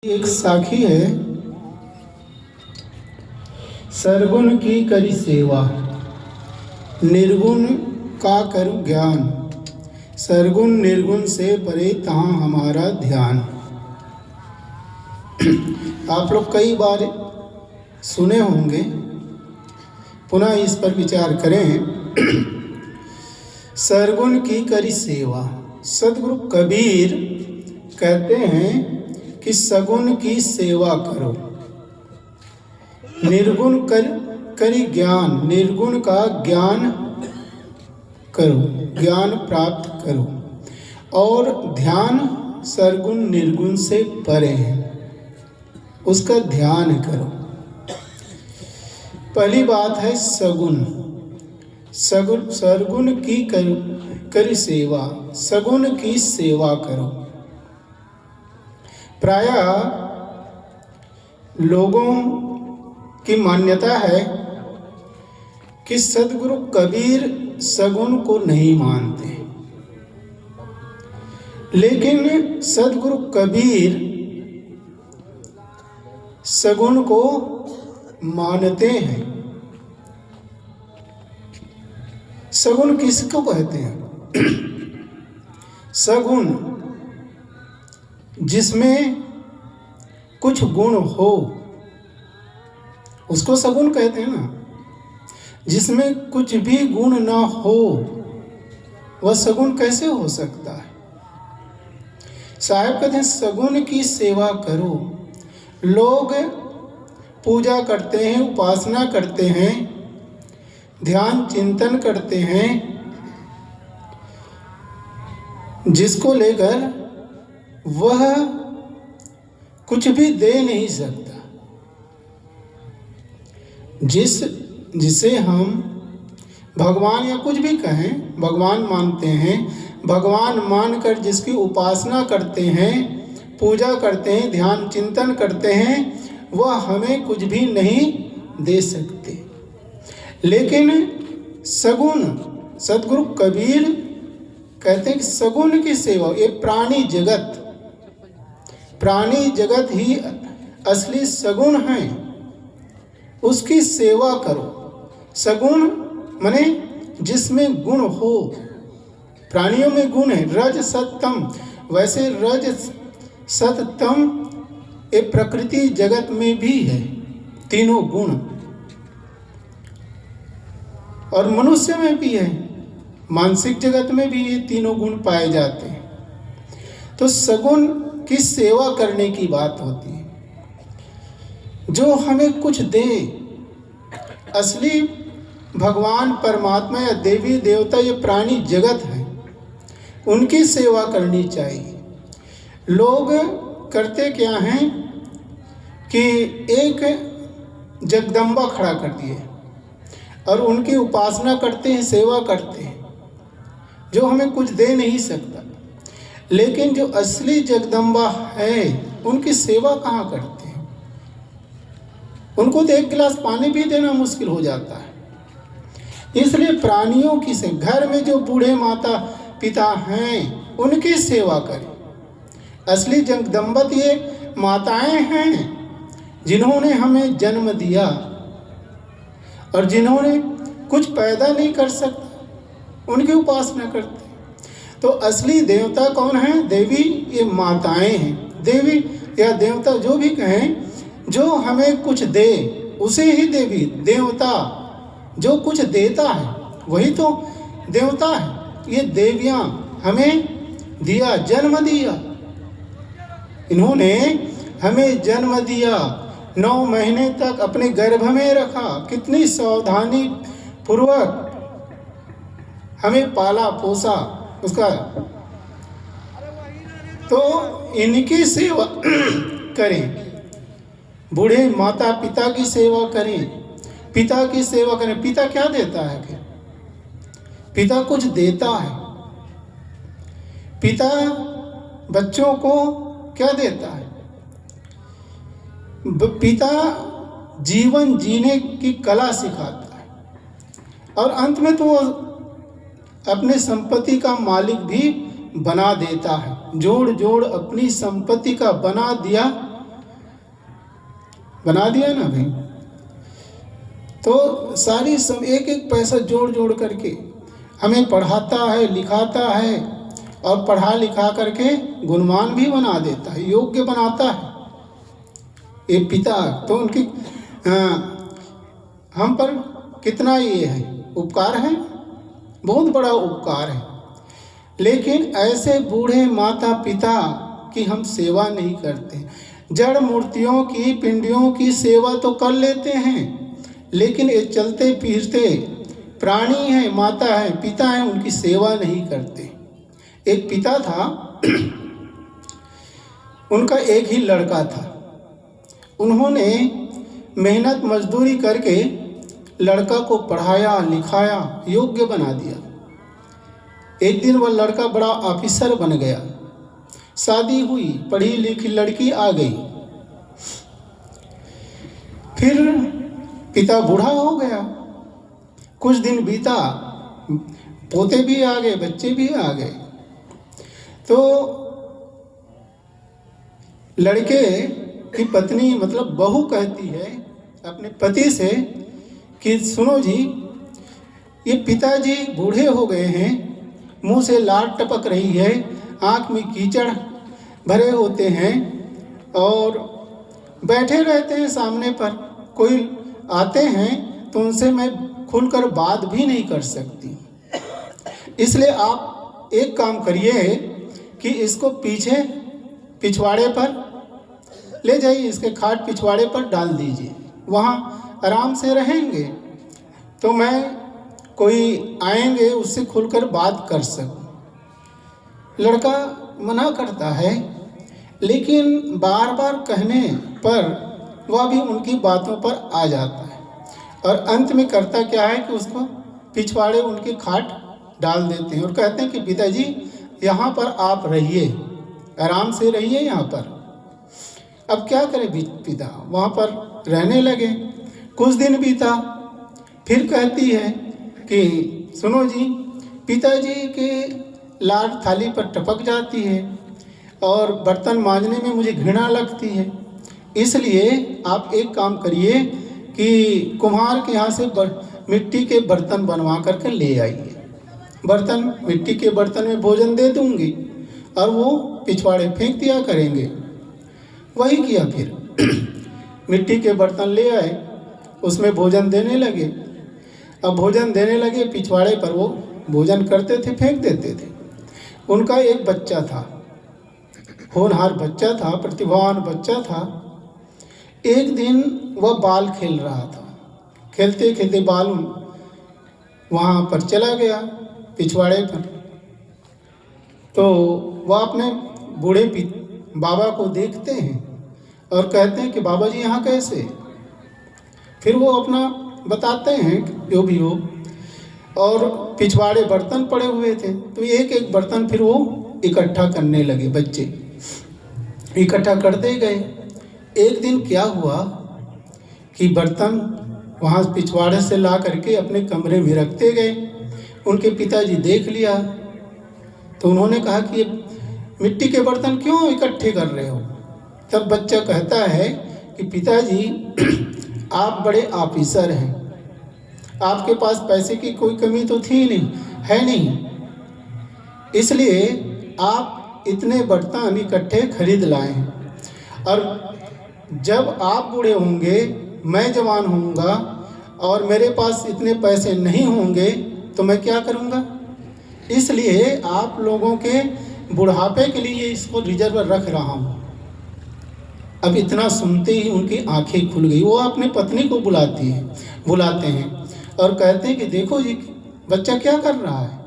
एक साखी है, सरगुण की करी सेवा, निर्गुण का करूं ज्ञान, सरगुण निर्गुण से परे तहाँ हमारा ध्यान। आप लोग कई बार सुने होंगे, पुनः इस पर विचार करें। सरगुण की करी सेवा। सदगुरु कबीर कहते हैं कि सगुण की सेवा करो, निर्गुण करी ज्ञान, निर्गुण का ज्ञान करो, ज्ञान प्राप्त करो, और ध्यान सरगुण निर्गुण से परे है, उसका ध्यान करो। पहली बात है सगुण, सरगुण की करी सेवा, सगुण की सेवा करो। प्रायः लोगों की मान्यता है कि सदगुरु कबीर सगुण को नहीं मानते, लेकिन सदगुरु कबीर सगुण को मानते हैं। सगुण किसको कहते हैं? सगुण जिसमें कुछ गुण हो उसको सगुण कहते हैं ना। जिसमें कुछ भी गुण ना हो वह सगुण कैसे हो सकता है? साहब कहते हैं सगुण की सेवा करो। लोग पूजा करते हैं, उपासना करते हैं, ध्यान चिंतन करते हैं, जिसको लेकर वह कुछ भी दे नहीं सकता। जिसे हम भगवान या कुछ भी कहें, भगवान मानते हैं, भगवान मानकर जिसकी उपासना करते हैं, पूजा करते हैं, ध्यान चिंतन करते हैं, वह हमें कुछ भी नहीं दे सकते। लेकिन सगुण, सदगुरु कबीर कहते हैं कि सगुण की सेवा, ये प्राणी जगत ही असली सगुण है, उसकी सेवा करो। सगुण माने जिसमें गुण हो। प्राणियों में गुण है, रज सतम, वैसे रज सतम ये प्रकृति जगत में भी है, तीनों गुण, और मनुष्य में भी है, मानसिक जगत में भी ये तीनों गुण पाए जाते हैं। तो सगुण की सेवा करने की बात होती है, जो हमें कुछ दे। असली भगवान परमात्मा या देवी देवता ये प्राणी जगत है, उनकी सेवा करनी चाहिए। लोग करते क्या हैं कि एक जगदम्बा खड़ा कर दिए और उनकी उपासना करते हैं, सेवा करते हैं, जो हमें कुछ दे नहीं सकता। लेकिन जो असली जगदम्बा है उनकी सेवा कहाँ करते हैं? उनको तो एक गिलास पानी भी देना मुश्किल हो जाता है। इसलिए प्राणियों की से घर में जो बूढ़े माता पिता हैं उनकी सेवा करें। असली जगदम्बा ये माताएं हैं जिन्होंने हमें जन्म दिया और जिन्होंने कुछ पैदा नहीं कर सकता, उनकी उपासना करते। तो असली देवता कौन है? देवी ये माताएं हैं। देवी या देवता जो भी कहें, जो हमें कुछ दे उसे ही देवी देवता, जो कुछ देता है वही तो देवता है। ये देवियां हमें दिया, जन्म दिया, इन्होंने हमें जन्म दिया, 9 महीने तक अपने गर्भ में रखा, कितनी सावधानी पूर्वक हमें पाला पोसा उसका। तो इनकी सेवा करें, बूढ़े माता पिता की सेवा करें, पिता की सेवा करें। पिता क्या देता है? कि पिता कुछ देता है। पिता बच्चों को क्या देता है? पिता जीवन जीने की कला सिखाता है, और अंत में तो अपने संपत्ति का मालिक भी बना देता है। जोड़ जोड़ अपनी संपत्ति का बना दिया बना दिया ना भाई। तो सारी एक एक पैसा जोड़ जोड़ करके हमें पढ़ाता है, लिखाता है और पढ़ा लिखा करके गुणवान भी बना देता है, योग्य बनाता है ये पिता। तो उनकी हम पर कितना ये है उपकार है, बहुत बड़ा उपकार है। लेकिन ऐसे बूढ़े माता पिता की हम सेवा नहीं करते। जड़ मूर्तियों की, पिंडियों की सेवा तो कर लेते हैं, लेकिन ये चलते फिरते प्राणी हैं, माता है, पिता हैं, उनकी सेवा नहीं करते। एक पिता था, उनका एक ही लड़का था। उन्होंने मेहनत मजदूरी करके लड़का को पढ़ाया लिखाया, योग्य बना दिया। एक दिन वह लड़का बड़ा ऑफिसर बन गया, शादी हुई, पढ़ी लिखी लड़की आ गई। फिर पिता बूढ़ा हो गया, कुछ दिन बीता, पोते भी आ गए, बच्चे भी आ गए। तो लड़के की पत्नी मतलब बहू कहती है अपने पति से कि सुनो जी, ये पिताजी बूढ़े हो गए हैं, मुंह से लार टपक रही है, आँख में कीचड़ भरे होते हैं और बैठे रहते हैं सामने पर, कोई आते हैं तो उनसे मैं खुलकर बात भी नहीं कर सकती। इसलिए आप एक काम करिए कि इसको पीछे पिछवाड़े पर ले जाइए, इसके खाट पिछवाड़े पर डाल दीजिए, वहाँ आराम से रहेंगे तो मैं कोई आएंगे उससे खुलकर बात कर सकूं। लड़का मना करता है, लेकिन बार बार कहने पर वह भी उनकी बातों पर आ जाता है और अंत में करता क्या है कि उसको पिछवाड़े उनके खाट डाल देते हैं और कहते हैं कि पिताजी यहाँ पर आप रहिए, आराम से रहिए यहाँ पर। अब क्या करे पिता, वहाँ पर रहने लगे। कुछ दिन बीता, फिर कहती है कि सुनो जी, पिताजी के लार थाली पर टपक जाती है और बर्तन मांजने में मुझे घृणा लगती है, इसलिए आप एक काम करिए कि कुम्हार के यहाँ से मिट्टी के बर्तन बनवा करके ले आइए। बर्तन, मिट्टी के बर्तन में भोजन दे दूंगी और वो पिछवाड़े फेंक दिया करेंगे। वही किया, फिर मिट्टी के बर्तन ले आए, उसमें भोजन देने लगे। अब भोजन देने लगे, पिछवाड़े पर वो भोजन करते थे, फेंक देते थे। उनका एक बच्चा था, होनहार बच्चा था, प्रतिभावान बच्चा था। एक दिन वह बाल खेल रहा था, खेलते खेलते बाल वहाँ पर चला गया पिछवाड़े पर। तो वह अपने बूढ़े बाबा को देखते हैं और कहते हैं कि बाबा जी यहाँ कैसे। फिर वो अपना बताते हैं जो भी हो, और पिछवाड़े बर्तन पड़े हुए थे तो एक एक बर्तन फिर वो इकट्ठा करने लगे, बच्चे इकट्ठा करते गए। एक दिन क्या हुआ कि बर्तन वहाँ पिछवाड़े से ला करके अपने कमरे में रखते गए। उनके पिताजी देख लिया तो उन्होंने कहा कि ये मिट्टी के बर्तन क्यों इकट्ठे कर रहे हो। तब बच्चा कहता है कि पिताजी आप बड़े ऑफिसर हैं, आपके पास पैसे की कोई कमी तो थी नहीं, है नहीं, इसलिए आप इतने बर्तन इकट्ठे खरीद लाए हैं और जब आप बूढ़े होंगे, मैं जवान होऊंगा और मेरे पास इतने पैसे नहीं होंगे तो मैं क्या करूंगा। इसलिए आप लोगों के बुढ़ापे के लिए इसको रिजर्व रख रहा हूँ। अब इतना सुनते ही उनकी आंखें खुल गई। वो अपने पत्नी को बुलाते हैं और कहते हैं कि देखो जी बच्चा क्या कर रहा है।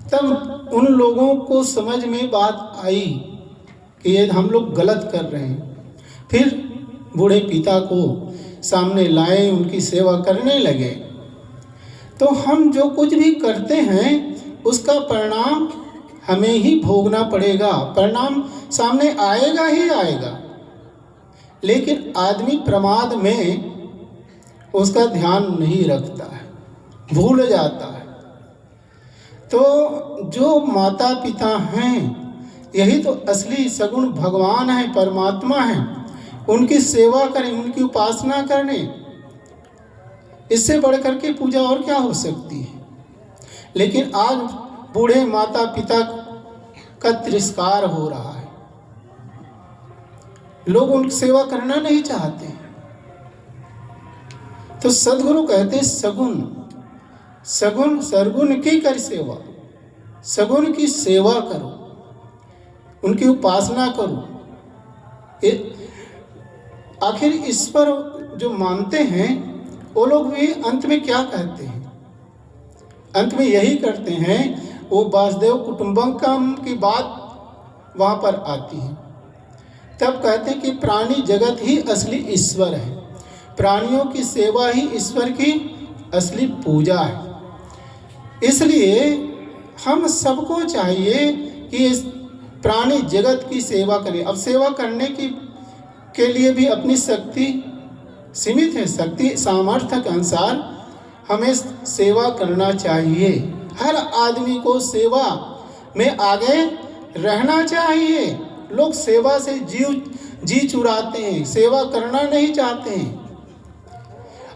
तब उन लोगों को समझ में बात आई कि ये हम लोग गलत कर रहे हैं। फिर बूढ़े पिता को सामने लाए, उनकी सेवा करने लगे। तो हम जो कुछ भी करते हैं उसका परिणाम हमें ही भोगना पड़ेगा, परिणाम सामने आएगा ही आएगा। लेकिन आदमी प्रमाद में उसका ध्यान नहीं रखता है, भूल जाता है। तो जो माता पिता हैं यही तो असली सगुण भगवान है, परमात्मा है। उनकी सेवा करें, उनकी उपासना करें। इससे बढ़कर के पूजा और क्या हो सकती है। लेकिन आज बूढ़े माता पिता का तिरस्कार हो रहा है, लोग उनकी सेवा करना नहीं चाहते। तो सदगुरु कहते हैं सगुण सगुण सरगुण की कर सेवा, सगुण की सेवा करो, उनकी उपासना करो। आखिर ईश्वर जो मानते हैं वो लोग भी अंत में क्या कहते हैं, अंत में यही करते हैं, वो वासुदेव कुटुंबकम की बात वहाँ पर आती है। तब कहते हैं कि प्राणी जगत ही असली ईश्वर है, प्राणियों की सेवा ही ईश्वर की असली पूजा है। इसलिए हम सबको चाहिए कि इस प्राणी जगत की सेवा करें। अब सेवा करने के लिए भी अपनी शक्ति सीमित है, शक्ति सामर्थ्य के अनुसार हमें सेवा करना चाहिए। हर आदमी को सेवा में आगे रहना चाहिए। लोग सेवा से जी चुराते हैं, सेवा करना नहीं चाहते हैं,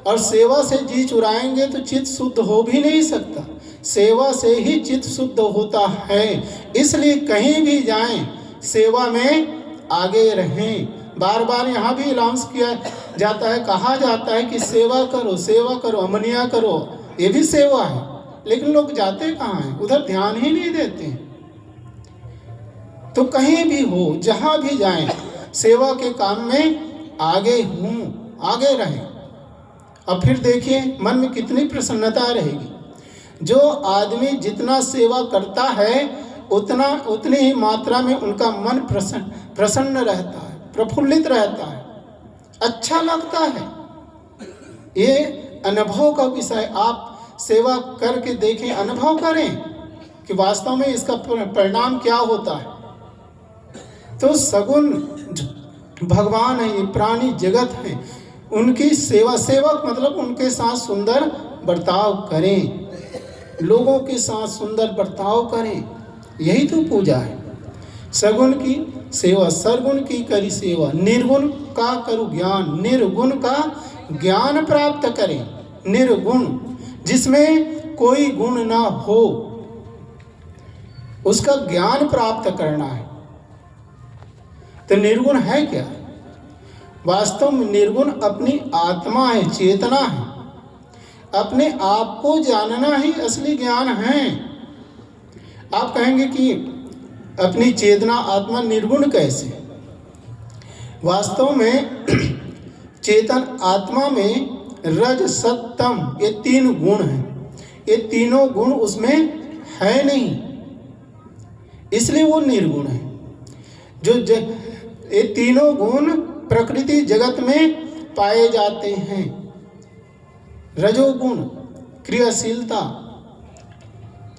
और सेवा से जी चुराएंगे तो चित्त शुद्ध हो भी नहीं सकता। सेवा से ही चित्त शुद्ध होता है। इसलिए कहीं भी जाएं, सेवा में आगे रहें। बार बार यहाँ भी अनाउंस किया जाता है, कहा जाता है कि सेवा करो, अमनिया करो, ये भी सेवा है। लेकिन लोग जाते कहाँ हैं, उधर ध्यान ही नहीं देते हैं। तो कहीं भी हो, जहाँ भी जाएं, सेवा के काम में आगे रहें। अब फिर देखिए मन में कितनी प्रसन्नता रहेगी। जो आदमी जितना सेवा करता है उतनी ही मात्रा में उनका मन प्रसन्न रहता है, प्रफुल्लित रहता है, अच्छा लगता है। ये अनुभव का विषय, आप सेवा करके देखें, अनुभव करें कि वास्तव में इसका परिणाम क्या होता है। तो सगुण भगवान है, ये प्राणी जगत है, उनकी सेवक मतलब उनके साथ सुंदर बर्ताव करें, लोगों के साथ सुंदर बर्ताव करें, यही तो पूजा है। सगुण की सेवा, सरगुण की करी सेवा, निर्गुण का करो ज्ञान, निर्गुण का ज्ञान प्राप्त करें। निर्गुण जिसमें कोई गुण ना हो, उसका ज्ञान प्राप्त करना है। तो निर्गुण है क्या? वास्तव में निर्गुण अपनी आत्मा है, चेतना है। अपने आप को जानना ही असली ज्ञान है। आप कहेंगे कि अपनी चेतना आत्मा निर्गुण कैसे? वास्तव में चेतन आत्मा में रज सत तम ये 3 गुण हैं। ये तीनों गुण उसमें है नहीं, इसलिए वो निर्गुण है। ये तीनों गुण प्रकृति जगत में पाए जाते हैं। रजोगुण क्रियाशीलता,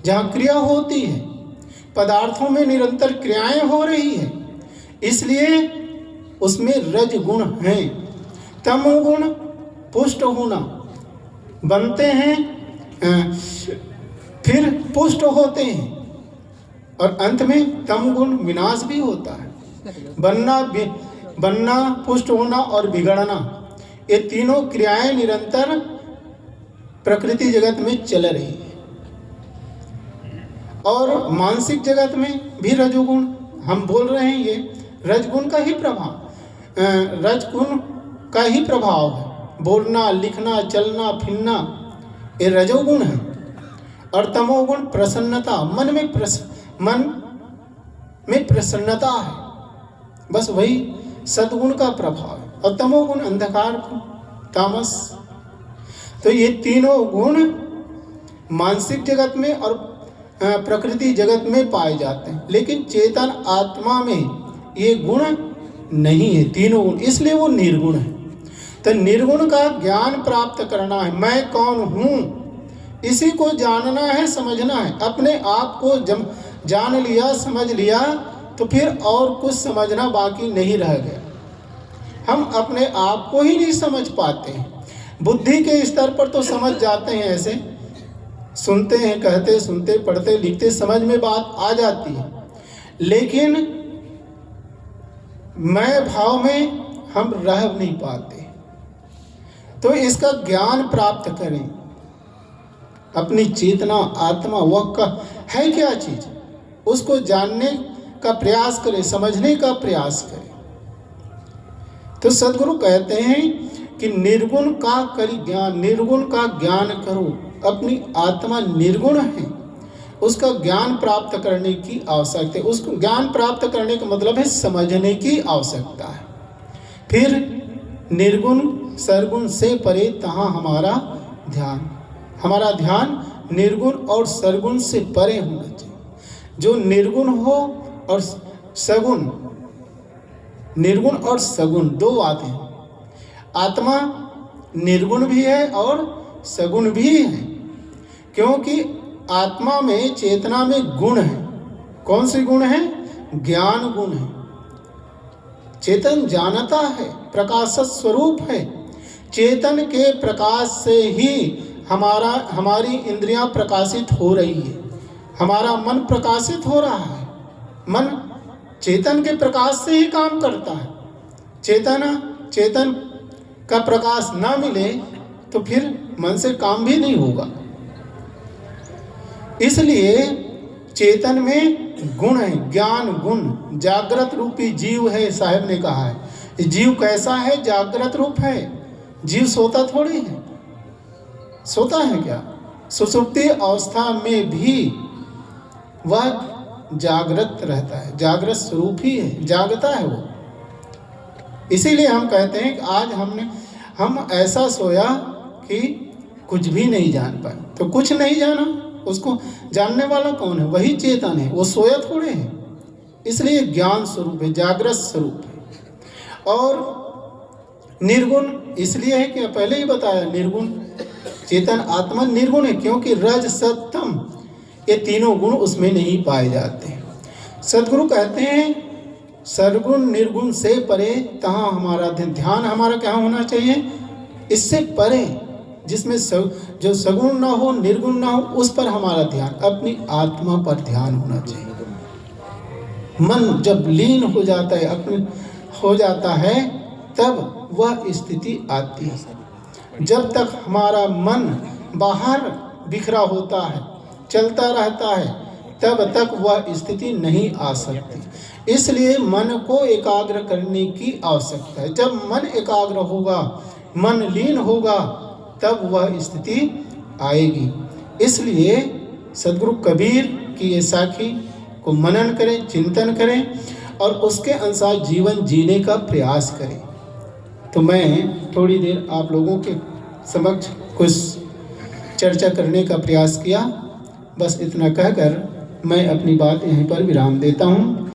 जहाँ क्रिया होती है, पदार्थों में निरंतर क्रियाएं हो रही है, इसलिए उसमें रजगुण है। तमोगुण पुष्ट होना, बनते हैं फिर पुष्ट होते हैं, और अंत में तमगुण विनाश भी होता है। बनना, पुष्ट होना और बिगड़ना, ये तीनों क्रियाएं निरंतर प्रकृति जगत में चल रही है। और मानसिक जगत में भी रजोगुण, हम बोल रहे हैं, ये रजगुण का ही प्रभाव, रजगुण का ही प्रभाव है। बोलना, लिखना, चलना, फिरना, ये रजोगुण है। और तमोगुण प्रसन्नता, मन में प्रसन्नता है, बस वही सद्गुण का प्रभाव है। और तमोगुण अंधकार, तामस। तो ये तीनों गुण मानसिक जगत में और प्रकृति जगत में पाए जाते हैं, लेकिन चेतन आत्मा में ये गुण नहीं है, तीनों गुण, इसलिए वो निर्गुण है। तो निर्गुण का ज्ञान प्राप्त करना है। मैं कौन हूँ, इसी को जानना है, समझना है। अपने आप को जब जान लिया, समझ लिया, तो फिर और कुछ समझना बाकी नहीं रह गया। हम अपने आप को ही नहीं समझ पाते हैं। बुद्धि के स्तर पर तो समझ जाते हैं, ऐसे सुनते हैं, कहते, सुनते, पढ़ते, लिखते, समझ में बात आ जाती है। लेकिन मैं भाव में हम रह नहीं पाते। तो इसका ज्ञान प्राप्त करें। अपनी चेतना, आत्मा वह का है क्या चीज, उसको जानने का प्रयास करें, समझने का प्रयास करें। तो सद्गुरु कहते हैं कि निर्गुण का करी ज्ञान, निर्गुण का ज्ञान करो। अपनी आत्मा निर्गुण है, उसका ज्ञान प्राप्त करने की आवश्यकता है। उसको ज्ञान प्राप्त करने का मतलब है समझने की आवश्यकता है। फिर निर्गुण सरगुण से परे तहाँ हमारा ध्यान, हमारा ध्यान निर्गुण और सरगुण से परे होना चाहिए। जो निर्गुण हो और सगुण, निर्गुण और सगुण दो बातें हैं। आत्मा निर्गुण भी है और सगुण भी है, क्योंकि आत्मा में, चेतना में गुण है। कौन से गुण है? ज्ञान गुण है। चेतन जानता है, प्रकाश स्वरूप है। चेतन के प्रकाश से ही हमारी इंद्रियां प्रकाशित हो रही है, हमारा मन प्रकाशित हो रहा है। मन चेतन के प्रकाश से ही काम करता है। चेतन का प्रकाश ना मिले तो फिर मन से काम भी नहीं होगा। इसलिए चेतन में गुण है, ज्ञान गुण। जागृत रूपी जीव है, साहब ने कहा है। जीव कैसा है? जागृत रूप है। जीव सोता थोड़ी है, सोता है क्या? सुषुप्ति अवस्था में भी वह जागृत रहता है, जागृत स्वरूप ही है, जागता है वो। इसीलिए हम कहते हैं कि आज हम ऐसा सोया कि कुछ भी नहीं जान पाए। तो कुछ नहीं जाना, उसको जानने वाला कौन है? वही चेतन है, वो सोया थोड़े है। इसलिए ज्ञान स्वरूप है, जागृत स्वरूप है। और निर्गुण इसलिए है कि पहले ही बताया, निर्गुण चेतन आत्मा निर्गुण है, क्योंकि रज सत तम ये तीनों गुण उसमें नहीं पाए जाते। सद्गुरु कहते हैं सरगुण निर्गुण से परे तहाँ हमारा ध्यान, हमारा क्या होना चाहिए? इससे परे, जिसमें जो सगुण ना हो, निर्गुण ना हो, उस पर हमारा ध्यान, अपनी आत्मा पर ध्यान होना चाहिए। मन जब लीन हो जाता है, हो जाता है, तब वह स्थिति आती है। जब तक हमारा मन बाहर बिखरा होता है, चलता रहता है, तब तक वह स्थिति नहीं आ सकती। इसलिए मन को एकाग्र करने की आवश्यकता है। जब मन एकाग्र होगा, मन लीन होगा, तब वह स्थिति आएगी। इसलिए सद्गुरु कबीर की ये साखी को मनन करें, चिंतन करें और उसके अनुसार जीवन जीने का प्रयास करें। तो मैं थोड़ी देर आप लोगों के समक्ष कुछ चर्चा करने का प्रयास किया। बस इतना कहकर मैं अपनी बात यहीं पर विराम देता हूँ।